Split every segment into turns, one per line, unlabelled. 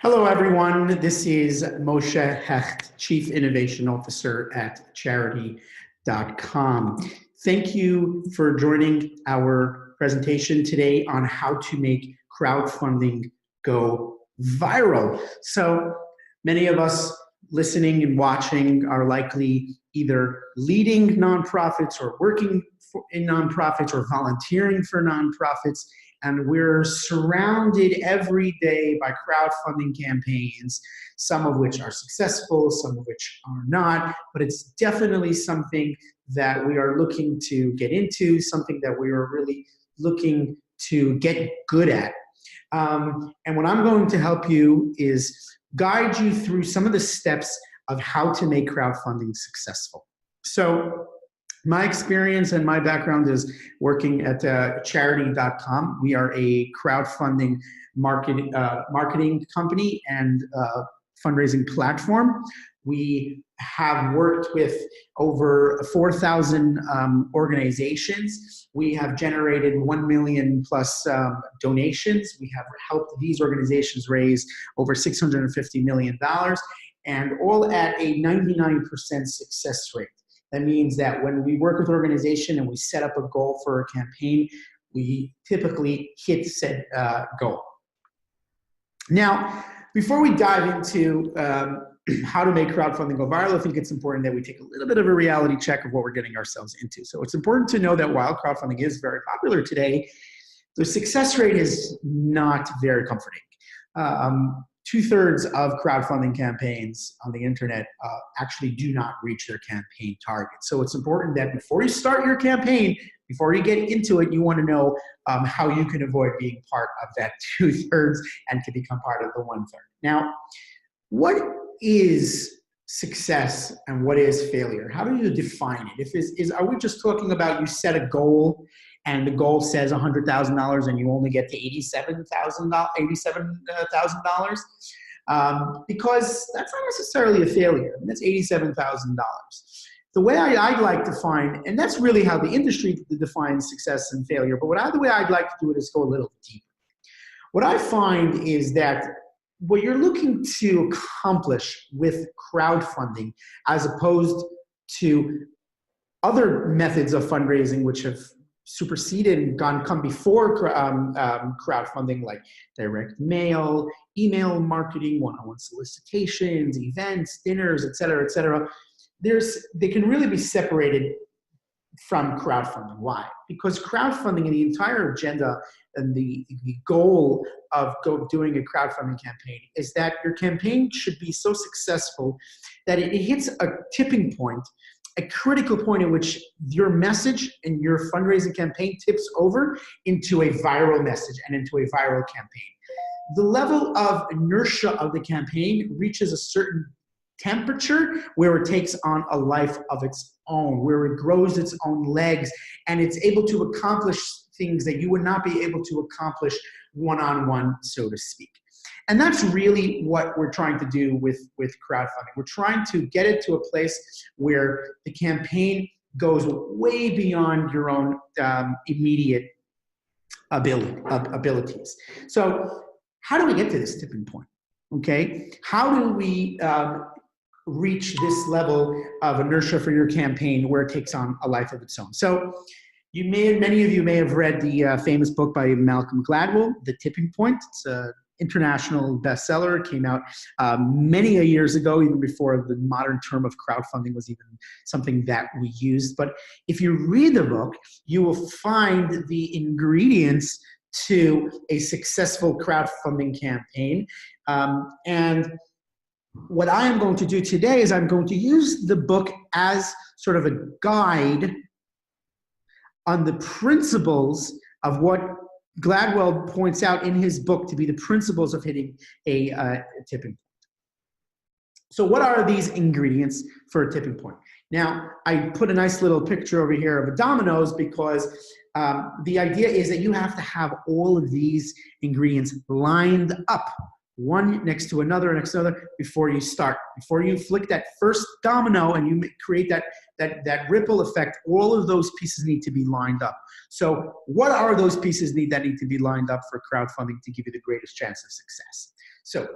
Hello, everyone. This is Moshe Hecht, Chief Innovation Officer at Charidy.com. Thank you for joining our presentation today on how to make crowdfunding go viral. So many of us listening and watching are likely either leading nonprofits or working in nonprofits or volunteering for nonprofits. And we're surrounded every day by crowdfunding campaigns, some of which are successful, some of which are not, but it's definitely something that we are looking to get into, something that we are really looking to get good at. And what I'm going to help you is guide you through some of the steps of how to make crowdfunding successful. So my experience and my background is working at Charidy.com. We are a crowdfunding marketing company and fundraising platform. We have worked with over 4,000 organizations. We have generated 1 million plus donations. We have helped these organizations raise over $650 million, and all at a 99% success rate. That means that when we work with an organization and we set up a goal for a campaign, we typically hit said goal. Now, before we dive into how to make crowdfunding go viral, I think it's important that we take a little bit of a reality check of what we're getting ourselves into. So it's important to know that while crowdfunding is very popular today, the success rate is not very comforting. 2/3 of crowdfunding campaigns on the internet actually do not reach their campaign target. So it's important that before you start your campaign, before you get into it, you want to know how you can avoid being part of that 2/3 and to become part of the 1/3. Now, what is success and what is failure? How do you define it? Are we just talking about you set a goal and the goal says $100,000 and you only get to $87,000? Because that's not necessarily a failure. I mean, that's $87,000. The way I'd like to find, and that's really how the industry defines success and failure, but the way I'd like to do it is go a little deeper. What I find is that what you're looking to accomplish with crowdfunding, as opposed to other methods of fundraising which have superseded and come before crowdfunding, like direct mail, email marketing, one-on-one solicitations, events, dinners, et cetera, they can really be separated from crowdfunding. Why? Because crowdfunding and the entire agenda and the goal of doing a crowdfunding campaign is that your campaign should be so successful that it hits a tipping point, a critical point at which your message and your fundraising campaign tips over into a viral message and into a viral campaign. The level of inertia of the campaign reaches a certain temperature where it takes on a life of its own, where it grows its own legs, and it's able to accomplish things that you would not be able to accomplish one-on-one, so to speak. And that's really what we're trying to do with crowdfunding. We're trying to get it to a place where the campaign goes way beyond your own immediate abilities. So how do we get to this tipping point? Okay, how do we reach this level of inertia for your campaign where it takes on a life of its own? So many of you may have read the famous book by Malcolm Gladwell, The Tipping Point. It's a international bestseller. It came out many years ago, even before the modern term of crowdfunding was even something that we used. But if you read the book, you will find the ingredients to a successful crowdfunding campaign. And what I am going to do today is I'm going to use the book as sort of a guide on the principles of what Gladwell points out in his book to be the principles of hitting a tipping point. So what are these ingredients for a tipping point? Now, I put a nice little picture over here of a Dominos because the idea is that you have to have all of these ingredients lined up, one next to another, before you start. Before you flick that first domino and you create that ripple effect, all of those pieces need to be lined up. So what are those pieces that need to be lined up for crowdfunding to give you the greatest chance of success? So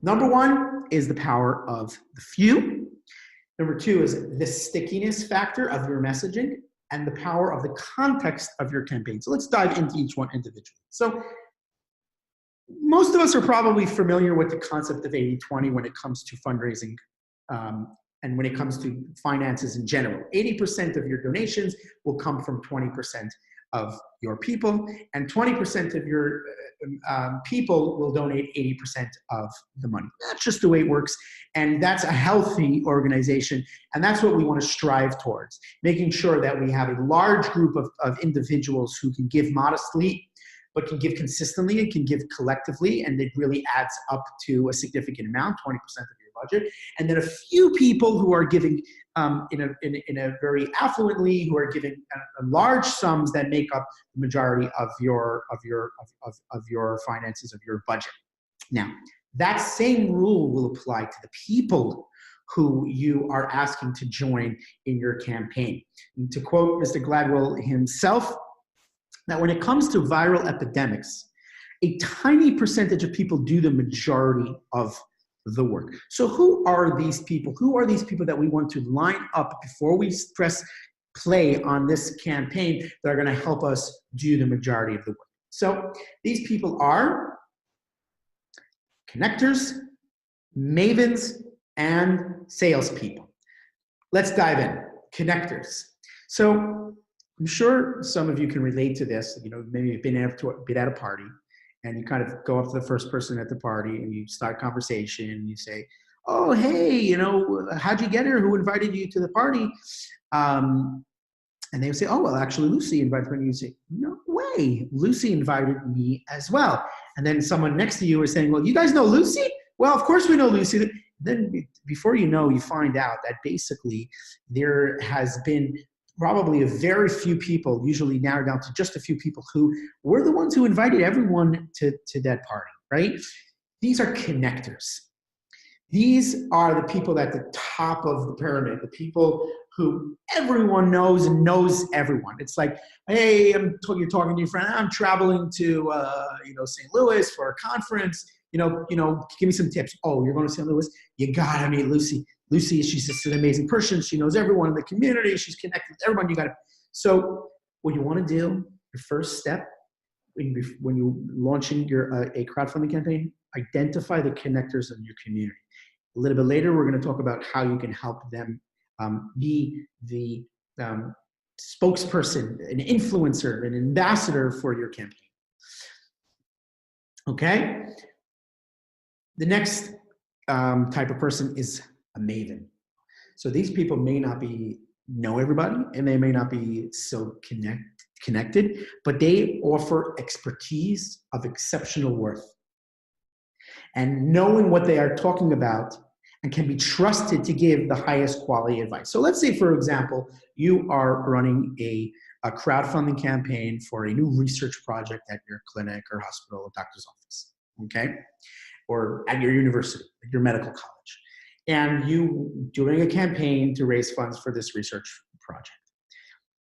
Number one is the power of the few. Number two is the stickiness factor of your messaging and the power of the context of your campaign. So let's dive into each one individually. So most of us are probably familiar with the concept of 80-20 when it comes to fundraising and when it comes to finances in general. 80% of your donations will come from 20% of your people, and 20% of your people will donate 80% of the money. That's just the way it works, and that's a healthy organization, and that's what we want to strive towards, making sure that we have a large group of individuals who can give modestly, but can give consistently and can give collectively, and it really adds up to a significant amount, 20% of your budget. And then a few people who are giving in a very affluently, who are giving large sums that make up the majority of your finances, of your budget. Now, that same rule will apply to the people who you are asking to join in your campaign. And to quote Mr. Gladwell himself, that when it comes to viral epidemics, a tiny percentage of people do the majority of the work. So who are these people? Who are these people that we want to line up before we press play on this campaign that are going to help us do the majority of the work? So these people are connectors, mavens, and salespeople. Let's dive in. Connectors. So I'm sure some of you can relate to this. You know, maybe you've been at a party and you kind of go up to the first person at the party and you start conversation and you say, oh, hey, you know, how'd you get here? Who invited you to the party? And they would say, oh, well, actually, Lucy invited me. You say, no way, Lucy invited me as well. And then someone next to you is saying, well, you guys know Lucy? Well, of course we know Lucy. Then before you know, you find out that basically there has been probably a very few people, usually narrowed down to just a few people, who were the ones who invited everyone to that party, right? These are connectors. These are the people at the top of the pyramid, the people who everyone knows and knows everyone. It's like, hey, you're talking to your friend, I'm traveling to St. Louis for a conference, you know, give me some tips. Oh, you're going to St. Louis? You gotta meet Lucy. Lucy, she's just an amazing person. She knows everyone in the community. She's connected with everyone. You got to. So what you want to do, your first step when you're launching a crowdfunding campaign, identify the connectors in your community. A little bit later, we're going to talk about how you can help them be the spokesperson, an influencer, an ambassador for your campaign. Okay? The next type of person is a maven. So these people may not know everybody, and they may not be so connected, but they offer expertise of exceptional worth. And knowing what they are talking about and can be trusted to give the highest quality advice. So let's say, for example, you are running a crowdfunding campaign for a new research project at your clinic or hospital or doctor's office, okay? Or at your university, at your medical college. And you doing a campaign to raise funds for this research project.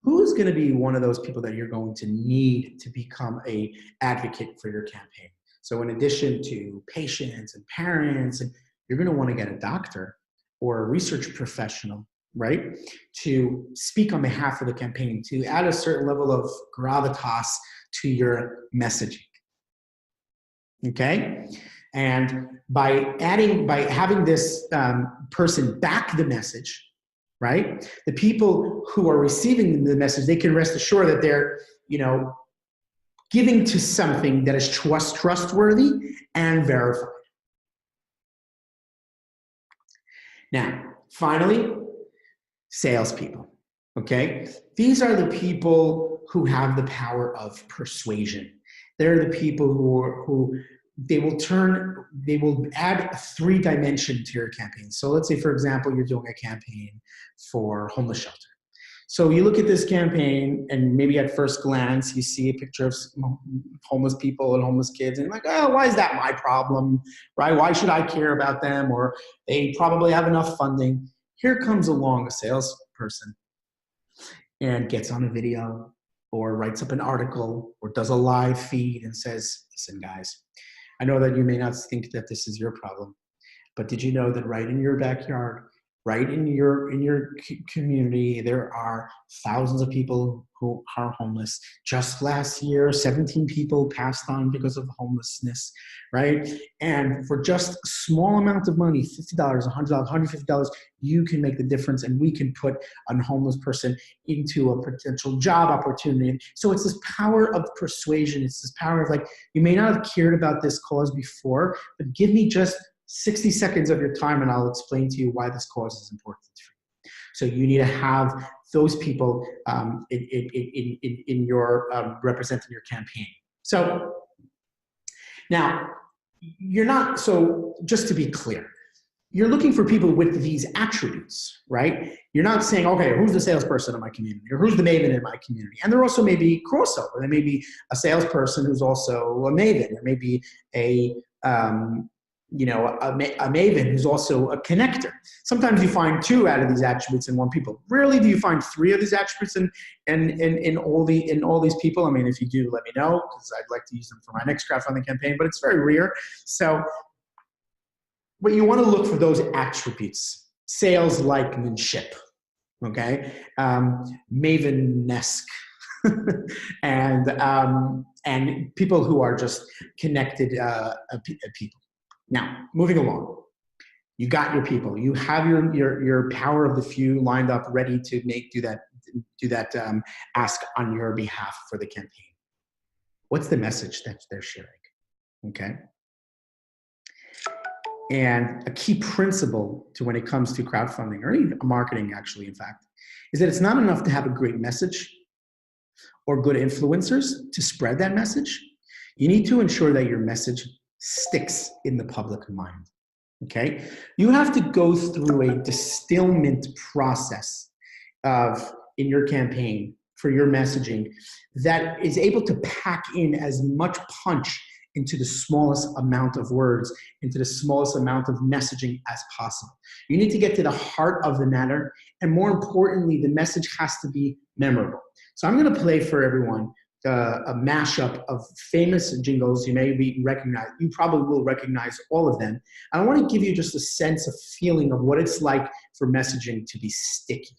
Who's going to be one of those people that you're going to need to become an advocate for your campaign? So in addition to patients and parents, and you're going to want to get a doctor or a research professional, right, to speak on behalf of the campaign, to add a certain level of gravitas to your messaging. Okay? And by having this person back the message, right? The people who are receiving the message, they can rest assured that they're, giving to something that is trustworthy and verified. Now, finally, salespeople. Okay, these are the people who have the power of persuasion. They're the people who they will add a 3-dimension to your campaign. So let's say, for example, you're doing a campaign for homeless shelter. So you look at this campaign and maybe at first glance, you see a picture of homeless people and homeless kids and you're like, oh, why is that my problem, right? Why should I care about them? Or they probably have enough funding. Here comes along a salesperson and gets on a video or writes up an article or does a live feed and says, listen, guys, I know that you may not think that this is your problem, But did you know that right in your backyard, right in your community, there are thousands of people who are homeless? Just last year, 17 people passed on because of homelessness, right? And for just a small amount of money, $50, $100, $150, you can make the difference, and we can put a homeless person into a potential job opportunity. So it's this power of persuasion. It's this power of, like, you may not have cared about this cause before, but give me just 60 seconds of your time and I'll explain to you why this cause is important for you. So you need to have those people in your representing your campaign. So now, you're not, so just to be clear, you're looking for people with these attributes, right? You're not saying, okay, who's the salesperson in my community, or who's the maiden in my community? And there also may be crossover. There may be a salesperson who's also a maiden. There may be a maven who's also a connector. Sometimes you find 2 out of these attributes in one people. Rarely do you find 3 of these attributes in all these people. I mean, if you do, let me know, because I'd like to use them for my next crowdfunding campaign, but it's very rare. So what you want to look for, those attributes: salesmanship, okay, maven-esque, and people who are just connected people. Now, moving along, you got your people. You have your power of the few lined up, ready to do that ask on your behalf for the campaign. What's the message that they're sharing? Okay. And a key principle to when it comes to crowdfunding, or even marketing, actually, in fact, is that it's not enough to have a great message or good influencers to spread that message. You need to ensure that your message sticks in the public mind, okay? You have to go through a distillment process in your campaign for your messaging that is able to pack in as much punch into the smallest amount of words, into the smallest amount of messaging as possible. You need to get to the heart of the matter, and more importantly, the message has to be memorable. So I'm gonna play for everyone a mashup of famous jingles. You may recognize, you probably will recognize all of them. I want to give you just a sense of feeling of what it's like for messaging to be sticky.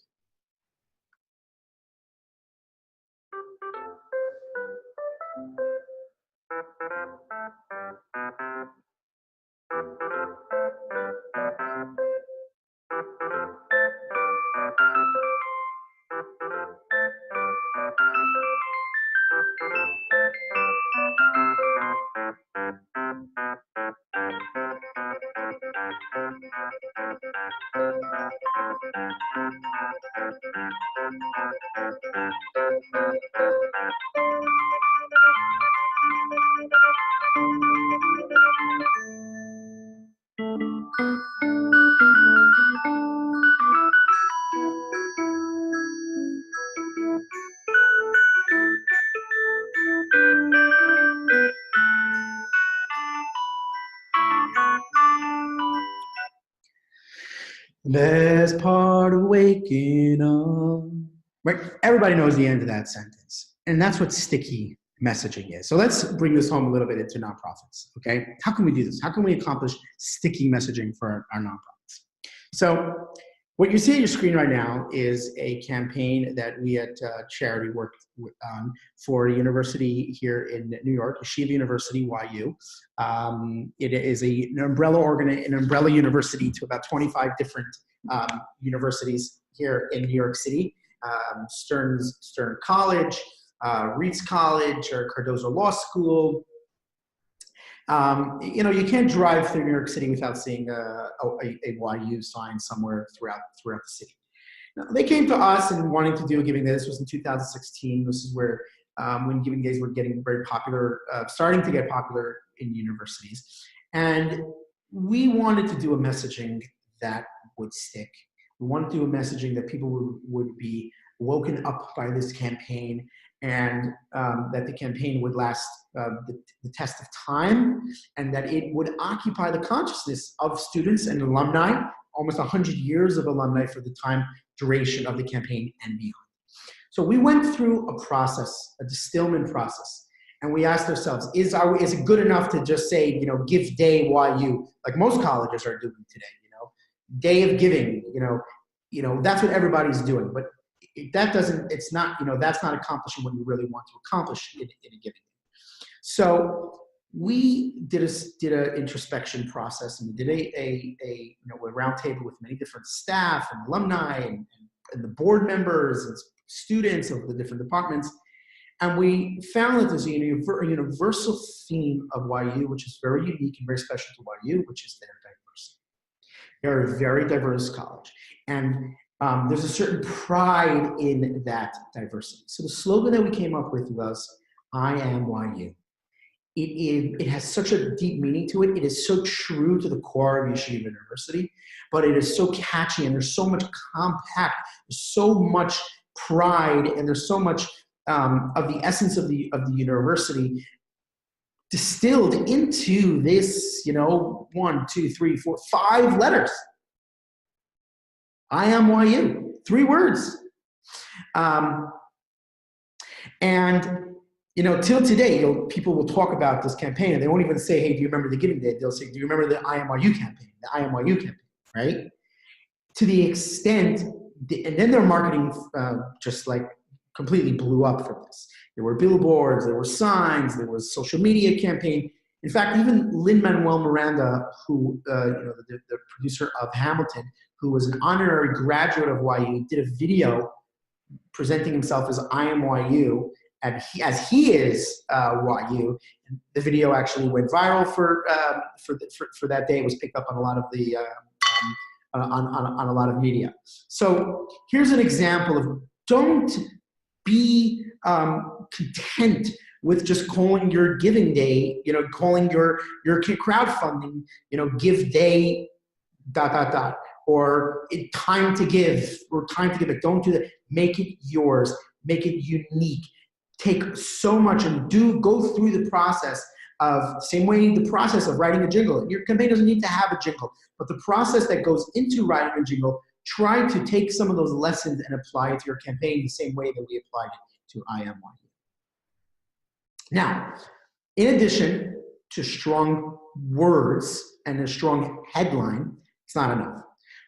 Best part of waking up. Right? Everybody knows the end of that sentence. And that's what sticky messaging is. So let's bring this home a little bit into nonprofits, okay? How can we do this? How can we accomplish sticky messaging for our nonprofits? So what you see on your screen right now is a campaign that we at Charidy worked on for a university here in New York, Yeshiva University, YU. It is an umbrella university to about 25 different universities here in New York City. Stern College, Reitz College, or Cardozo Law School. You can't drive through New York City without seeing a YU sign somewhere throughout the city. Now, they came to us and wanting to do a Giving Day. This was in 2016. This is where when Giving Days were getting very popular, starting to get popular in universities. And we wanted to do a messaging that would stick. We wanted to do a messaging that people would be woken up by this campaign, and that the campaign would last the test of time, and that it would occupy the consciousness of students and alumni, almost 100 years of alumni for the time duration of the campaign and beyond. So we went through a process, a distillment process, and we asked ourselves, is it good enough to just say, you know, give day YU, like most colleges are doing today, you know, day of giving, you know, that's what everybody's doing. But that doesn't, it's not, you know, that's not accomplishing what you really want to accomplish in a given day. So we did an introspection process, and we did a round table with many different staff and alumni and the board members and students of the different departments. And we found that there's a universal theme of YU, which is very unique and very special to YU, which is their diversity. They're a very diverse college. And there's a certain pride in that diversity. So the slogan that we came up with was, I am YU. It has such a deep meaning to it. It is so true to the core of Yeshiva University, but it is so catchy, and there's so much compact, there's so much pride, and there's so much of the essence of the university distilled into this, 1, 2, 3, 4, 5 letters. I am YU, 3 words. Till today, people will talk about this campaign, and they won't even say, hey, do you remember the Giving Day? They'll say, do you remember the I am YU campaign? The I am YU campaign, right? To the extent, and then their marketing just like completely blew up for this. There were billboards, there were signs, there was social media campaign. In fact, even Lin-Manuel Miranda, who, the producer of Hamilton, who was an honorary graduate of YU, did a video presenting himself as I am YU, and he is YU. And the video actually went viral for that day. It was picked up on a lot of the on a lot of media. So here's an example of, don't be content with just calling your giving day, calling your crowdfunding, give day ... or time to give, or time to give it. Don't do that. Make it yours. Make it unique. Take so much and go through the process of, same way the process of writing a jingle. Your campaign doesn't need to have a jingle, but the process that goes into writing a jingle, try to take some of those lessons and apply it to your campaign the same way that we applied it to I Am YU. Now, in addition to strong words and a strong headline, it's not enough.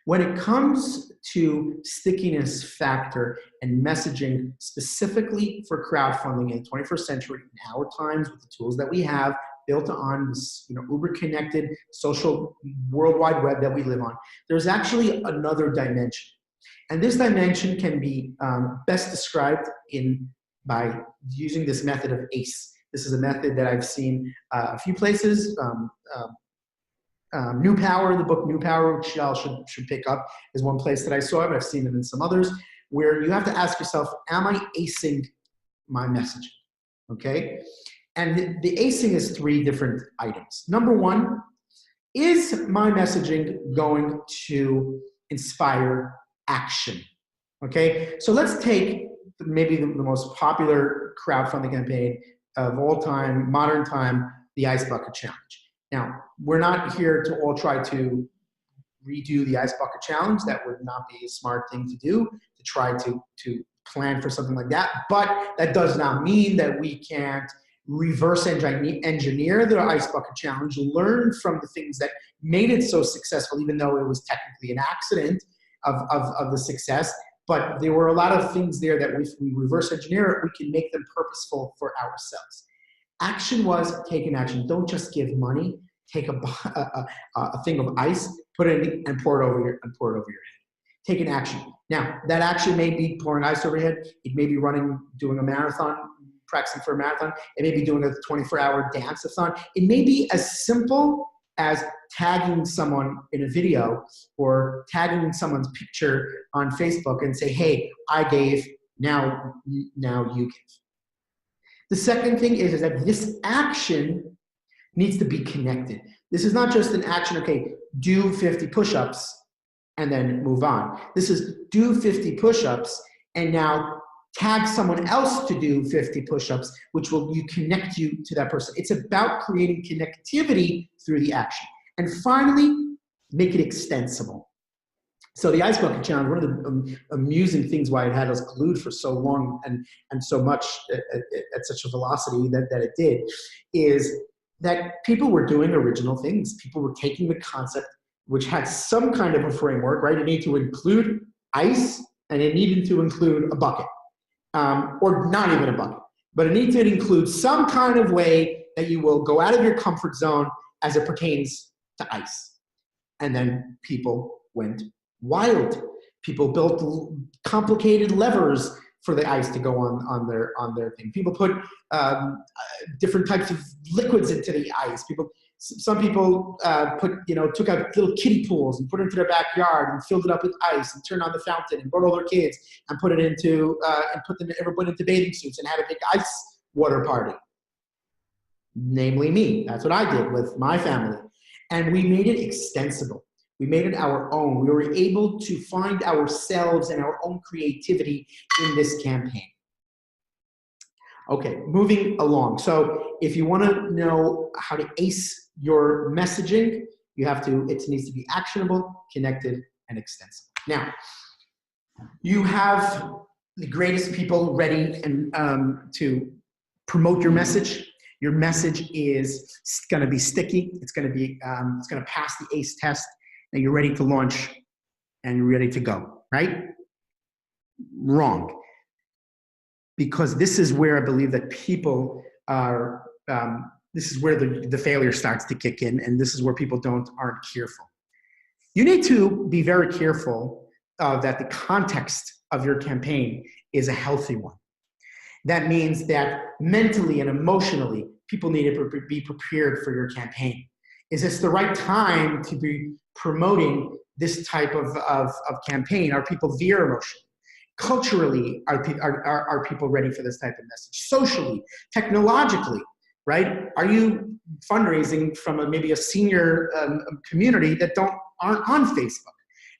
When it comes to stickiness factor and messaging specifically for crowdfunding in the 21st century, in our times, with the tools that we have built on this uber-connected social World Wide Web that we live on, there's actually another dimension. And this dimension can be best described by using this method of ACE. This is a method that I've seen a few places. New Power, the book New Power, which y'all should pick up, is one place that I saw it, but I've seen it in some others, where you have to ask yourself, am I acing my messaging? Okay? And the acing is 3 different items. Number 1, is my messaging going to inspire action? Okay? So let's take maybe the most popular crowdfunding campaign of all time, modern time, the Ice Bucket Challenge. Now, we're not here to all try to redo the Ice Bucket Challenge. That would not be a smart thing to do, to try to plan for something like that. But that does not mean that we can't reverse engineer the Ice Bucket Challenge, learn from the things that made it so successful, even though it was technically an accident of the success. But there were a lot of things there that if we reverse engineer it, we can make them purposeful for ourselves. Action was taking action. Don't just give money. Take a thing of ice, put it in, and pour it over your head. Take an action. Now, that action may be pouring ice over your head. It may be doing a marathon, practicing for a marathon. It may be doing a 24-hour dance-a-thon. It may be as simple as tagging someone in a video or tagging someone's picture on Facebook and say, hey, I gave, now you give. The second thing is that this action needs to be connected. This is not just an action, okay, do 50 push-ups and then move on. This is do 50 push-ups and now tag someone else to do 50 push-ups, which will connect you to that person. It's about creating connectivity through the action. And finally, make it extensible. So the ice bucket challenge, one of the amusing things why it had us glued for so long and so much at such a velocity that it did, is that people were doing original things. People were taking the concept, which had some kind of a framework, right? It needed to include ice, and it needed to include a bucket, or not even a bucket, but it needed to include some kind of way that you will go out of your comfort zone as it pertains to ice. And then people went wild. People built complicated levers for the ice to go on their thing. People put different types of liquids into the ice. Some people took out little kiddie pools and put it into their backyard and filled it up with ice and turned on the fountain and brought all their kids and put it into everyone into bathing suits and had a big ice water party. Namely me. That's what I did with my family. And we made it extensible. We made it our own. We were able to find ourselves and our own creativity in this campaign. Okay, moving along. So if you want to know how to ace your messaging, it needs to be actionable, connected, and extensible. Now, you have the greatest people ready and to promote your message. Your message is going to be sticky. It's going to pass the ACE test. And you're ready to launch and you're ready to go, right? Wrong. Because this is where I believe that people are, this is where the failure starts to kick in, and this is where people aren't careful. You need to be very careful that the context of your campaign is a healthy one. That means that mentally and emotionally, people need to be prepared for your campaign. Is this the right time to be promoting this type of campaign? Are people veer emotion? Culturally, are people ready for this type of message? Socially, technologically, right? Are you fundraising from maybe a senior community that aren't on Facebook?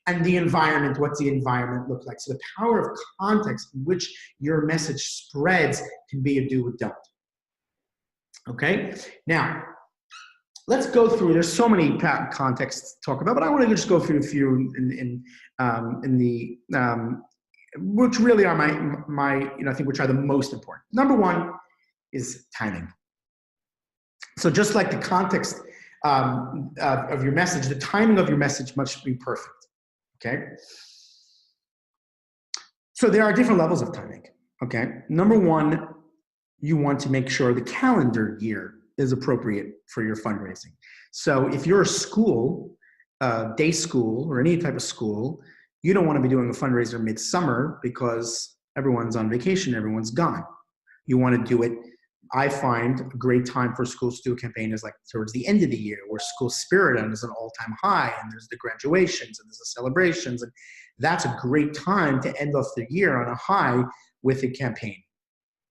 And the environment, what's the environment look like? So the power of context in which your message spreads can be a do or don't. Okay? Now, let's go through, there's so many contexts to talk about, but I want to just go through a few which really are I think which are the most important. Number one is timing. So just like the context of your message, the timing of your message must be perfect. Okay. So there are different levels of timing. Okay. Number one, you want to make sure the calendar year is appropriate for your fundraising. So if you're a school, day school, or any type of school, you don't want to be doing a fundraiser midsummer because everyone's on vacation, everyone's gone. You want to do it. I find a great time for schools to do a campaign is like towards the end of the year, where school spirit is an all-time high, and there's the graduations and there's the celebrations, and that's a great time to end off the year on a high with a campaign.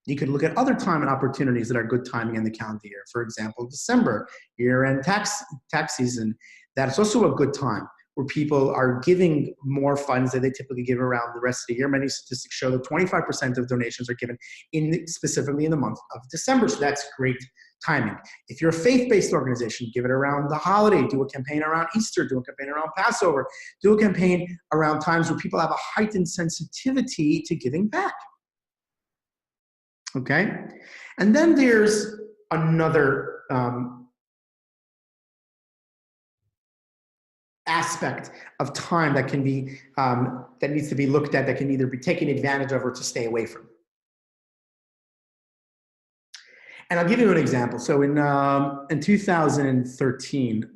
You could look at other time and opportunities that are good timing in the calendar year. For example, December, year-end tax season. That's also a good time where people are giving more funds than they typically give around the rest of the year. Many statistics show that 25% of donations are given specifically in the month of December. So that's great timing. If you're a faith-based organization, give it around the holiday. Do a campaign around Easter. Do a campaign around Passover. Do a campaign around times where people have a heightened sensitivity to giving back. Okay? And then there's another aspect of time that can be that needs to be looked at, that can either be taken advantage of or to stay away from. And I'll give you an example. So in 2013,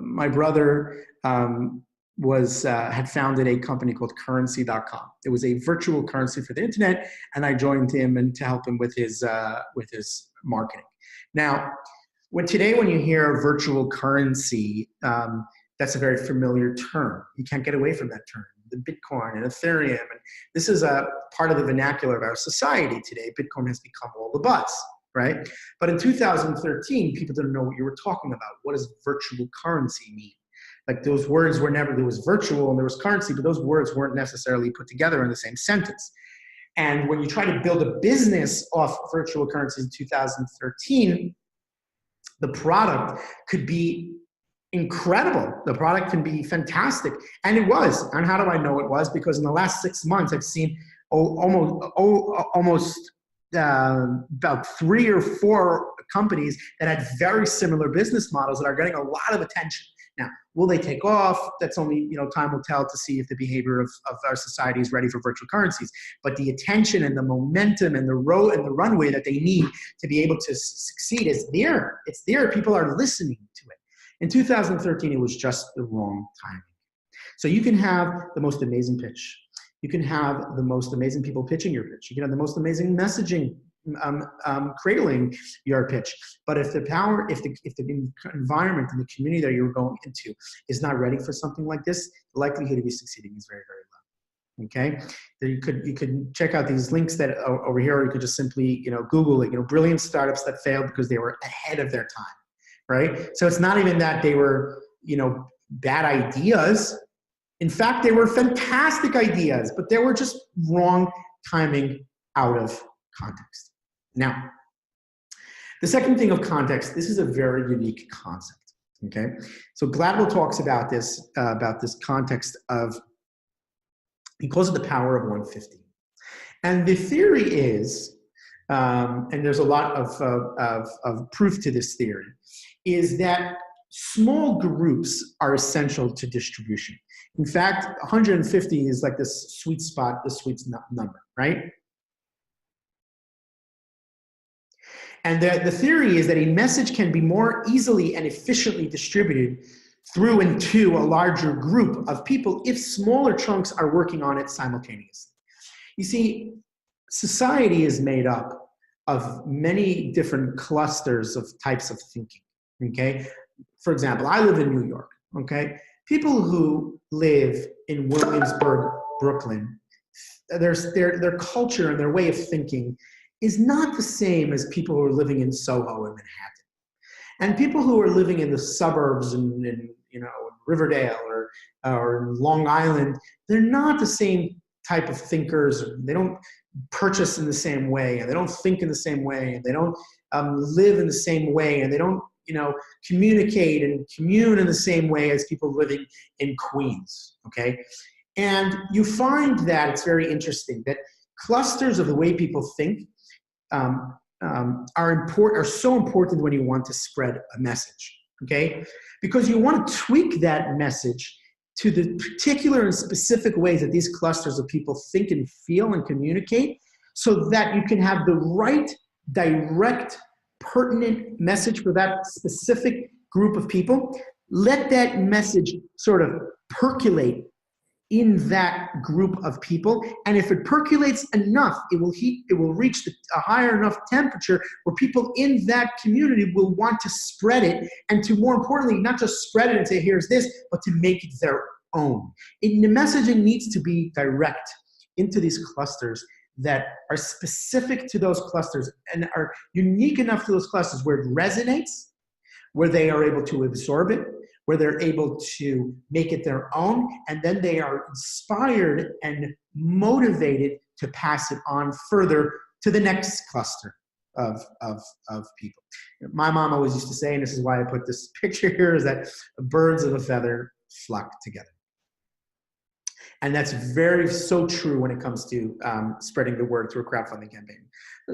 my brother had founded a company called currency.com. It was a virtual currency for the internet, and I joined him and to help him with his marketing. Now, when you hear virtual currency, that's a very familiar term. You can't get away from that term. The Bitcoin and Ethereum, and this is a part of the vernacular of our society today. Bitcoin has become all the buzz, right? But in 2013, people didn't know what you were talking about. What does virtual currency mean? Like those words were never, there was virtual and there was currency, but those words weren't necessarily put together in the same sentence. And when you try to build a business off virtual currency in 2013, the product could be incredible. The product can be fantastic. And it was. And how do I know it was? Because in the last 6 months, I've seen almost about 3 or 4 companies that had very similar business models that are getting a lot of attention. Now, will they take off? That's only, time will tell to see if the behavior of our society is ready for virtual currencies. But the attention and the momentum and the runway that they need to be able to succeed is there. It's there. People are listening to it. In 2013, it was just the wrong timing. So you can have the most amazing pitch. You can have the most amazing people pitching your pitch. You can have the most amazing messaging cradling your pitch. But if the environment and the community that you're going into is not ready for something like this, the likelihood of you succeeding is very, very low. Okay, you could check out these links that are over here, or you could just simply Google it. Brilliant startups that failed because they were ahead of their time. Right? So it's not even that they were, bad ideas. In fact, they were fantastic ideas, but they were just wrong timing out of context. Now, the second thing of context, this is a very unique concept, okay? So Gladwell talks about this context of, he calls it the power of 150. And the theory is, and there's a lot of proof to this theory, is that small groups are essential to distribution. In fact, 150 is like this sweet spot, the sweet number, right? And the theory is that a message can be more easily and efficiently distributed through and to a larger group of people if smaller chunks are working on it simultaneously. You see, society is made up of many different clusters of types of thinking, okay? For example, I live in New York, okay? People who live in Williamsburg, Brooklyn, their culture and their way of thinking is not the same as people who are living in Soho and Manhattan. And people who are living in the suburbs in Riverdale or Long Island, they're not the same type of thinkers. They don't purchase in the same way, and they don't think in the same way, and they don't live in the same way, and they don't communicate and commune in the same way as people living in Queens, okay? And you find that it's very interesting that clusters of the way people think are so important when you want to spread a message, okay? Because you want to tweak that message to the particular and specific ways that these clusters of people think and feel and communicate, so that you can have the right, direct, pertinent message for that specific group of people. Let that message sort of percolate in that group of people, and if it percolates enough, it will reach a higher enough temperature where people in that community will want to spread it, and to, more importantly, not just spread it and say, here's this, but to make it their own. The messaging needs to be direct into these clusters that are specific to those clusters and are unique enough to those clusters where it resonates, where they are able to absorb it, where they're able to make it their own, and then they are inspired and motivated to pass it on further to the next cluster of people. My mom always used to say, and this is why I put this picture here, is that birds of a feather flock together. And that's so true when it comes to spreading the word through a crowdfunding campaign.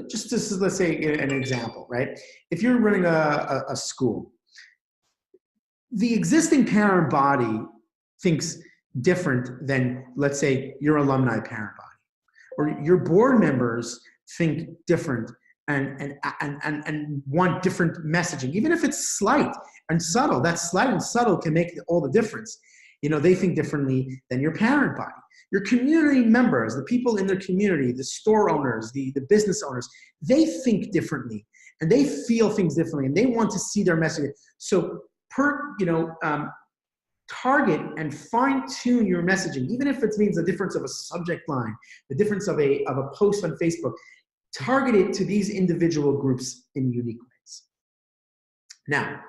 Just let's say an example, right? If you're running a school, the existing parent body thinks different than, let's say, your alumni parent body, or your board members think different and want different messaging, even if it's slight and subtle. That slight and subtle can make all the difference. They think differently than your parent body. Your community members, the people in their community, the store owners, the business owners, they think differently and they feel things differently and they want to see their message. So target and fine-tune your messaging, even if it means the difference of a subject line, the difference of a post on Facebook. Target it to these individual groups in unique ways. Now,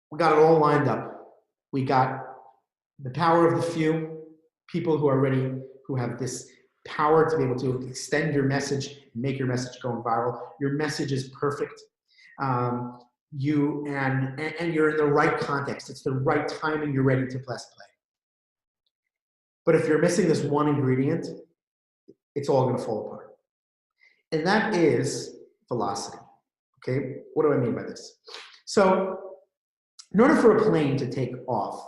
we got it all lined up. We got the power of the few, people who are ready, who have this power to be able to extend your message, make your message go viral. Your message is perfect. and you're in the right context. It's the right time and you're ready to press play. But if you're missing this one ingredient, it's all going to fall apart. And that is velocity. Okay, what do I mean by this? So in order for a plane to take off,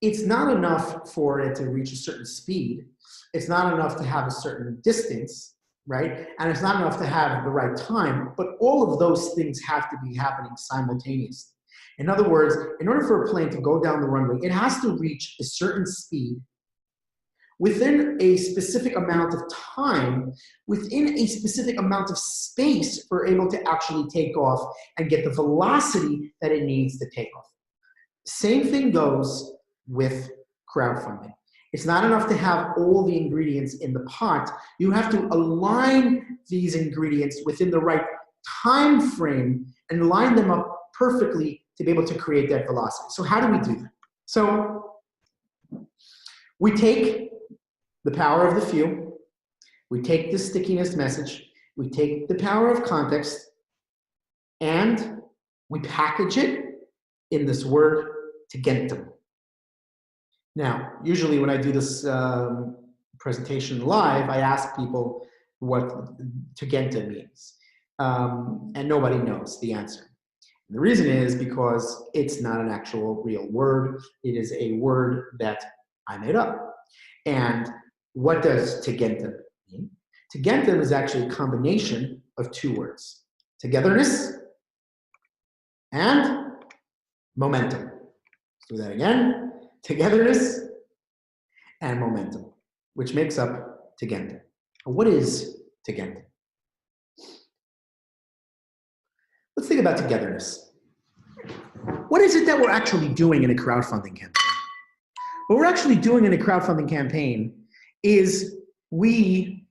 it's not enough for it to reach a certain speed. It's not enough to have a certain distance, right? And it's not enough to have the right time, but all of those things have to be happening simultaneously. In other words, in order for a plane to go down the runway, it has to reach a certain speed within a specific amount of time, within a specific amount of space for able to actually take off and get the velocity that it needs to take off. Same thing goes with crowdfunding. It's not enough to have all the ingredients in the pot. You have to align these ingredients within the right time frame and line them up perfectly to be able to create that velocity. So how do we do that? So we take the power of the few, we take the stickiness message, we take the power of context, and we package it in this word, togetherness. Now, usually when I do this presentation live, I ask people what togetherness means, and nobody knows the answer. And the reason is because it's not an actual real word. It is a word that I made up. And what does togetherness mean? Togetherness is actually a combination of two words, togetherness and momentum. Let's do that again. Togetherness and momentum, which makes up togetherness. What is togetherness? Let's think about togetherness. What is it that we're actually doing in a crowdfunding campaign? What we're actually doing in a crowdfunding campaign is we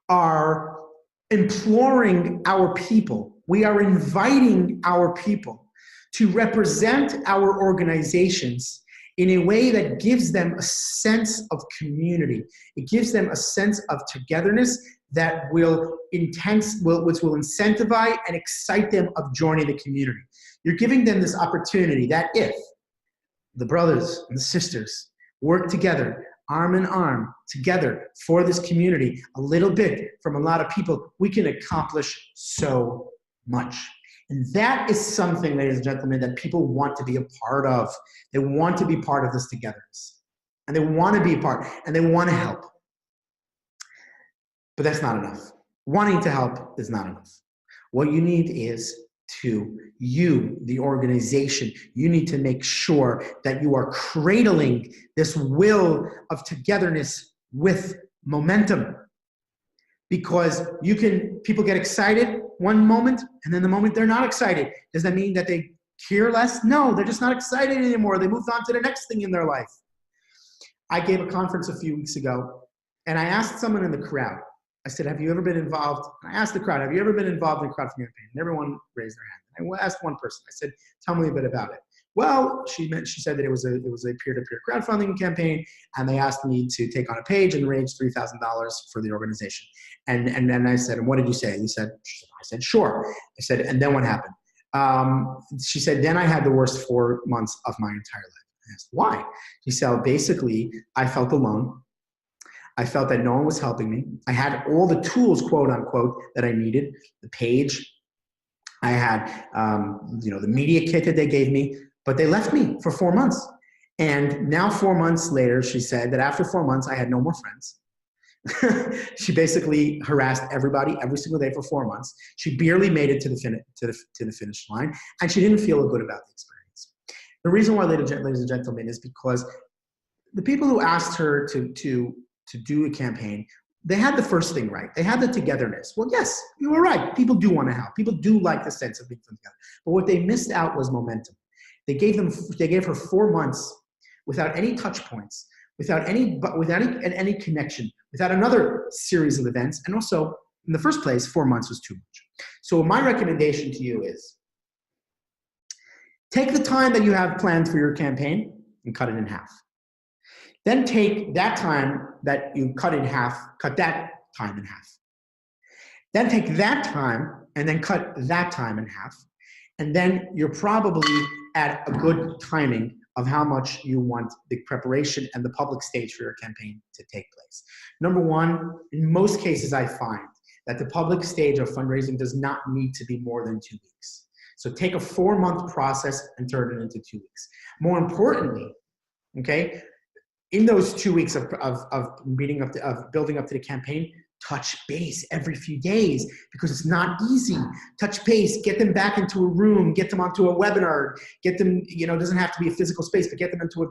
are imploring our people, we are inviting our people to represent our organizations in a way that gives them a sense of community. It gives them a sense of togetherness that which will incentivize and excite them of joining the community. You're giving them this opportunity that if the brothers and the sisters work together, arm in arm, together for this community, a little bit from a lot of people, we can accomplish so much. And that is something, ladies and gentlemen, that people want to be a part of. They want to be part of this togetherness. And they want to be a part, and they want to help. But that's not enough. Wanting to help is not enough. What you need is you, the organization, you need to make sure that you are cradling this will of togetherness with momentum. Because people get excited one moment, and then the moment they're not excited. Does that mean that they care less? No, they're just not excited anymore. They moved on to the next thing in their life. I gave a conference a few weeks ago, and I asked someone in the crowd, I said, have you ever been involved? I asked the crowd, have you ever been involved in a crowdfunding campaign? And everyone raised their hand. I asked one person, I said, tell me a bit about it. Well, she said that it was a peer-to-peer crowdfunding campaign, and they asked me to take on a page and raise $3,000 for the organization. And then I said, and what did you say? I said, sure. I said, and then what happened? She said, then I had the worst 4 months of my entire life. I asked, why? She said, basically, I felt alone. I felt that no one was helping me. I had all the tools, quote unquote, that I needed, the page. I had, the media kit that they gave me, but they left me for 4 months. And now 4 months later, she said that after 4 months, I had no more friends. She basically harassed everybody every single day for 4 months. She barely made it to the finish line, and she didn't feel good about the experience. The reason why, ladies and gentlemen, is because the people who asked her to do a campaign, they had the first thing right. They had the togetherness. Well, yes, you were right. People do want to help. People do like the sense of being together. But what they missed out was momentum. They gave her 4 months without any touch points, without any connection, without another series of events. And also, in the first place, 4 months was too much. So my recommendation to you is take the time that you have planned for your campaign and cut it in half. Then take that time that you cut in half, cut that time in half. Then take that time and then cut that time in half. And then you're probably at a good timing of how much you want the preparation and the public stage for your campaign to take place. Number one, in most cases I find that the public stage of fundraising does not need to be more than 2 weeks. So take a 4-month process and turn it into 2 weeks. More importantly, okay, in those 2 weeks of building up to the campaign, touch base every few days, because it's not easy. Touch base, get them back into a room, get them onto a webinar, get them, it doesn't have to be a physical space, but get them into a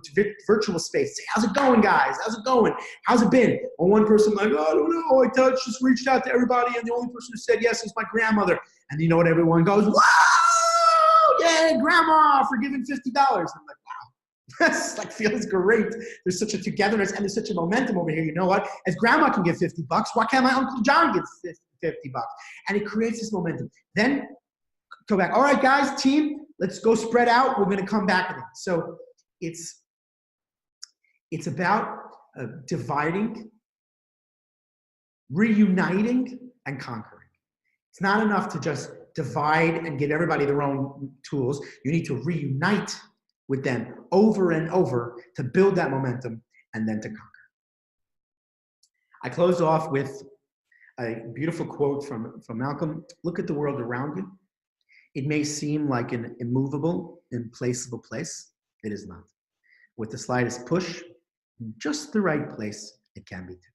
virtual space. Say, how's it going, guys? How's it going? How's it been? Or one person like, oh, I don't know, I just reached out to everybody, and the only person who said yes is my grandmother. And you know what everyone goes, whoa, yeah, grandma, for giving $50. I'm like, wow. This feels great. There's such a togetherness and there's such a momentum over here. You know what? As grandma can give $50, why can't my Uncle John give $50? And it creates this momentum. Then go back. All right, guys, team, let's go spread out. We're going to come back again. So it's about dividing, reuniting, and conquering. It's not enough to just divide and give everybody their own tools. You need to reunite with them over and over to build that momentum and then to conquer. I close off with a beautiful quote from Malcolm. Look at the world around you. It may seem like an immovable, implaceable place. It is not. With the slightest push, in just the right place, it can be too.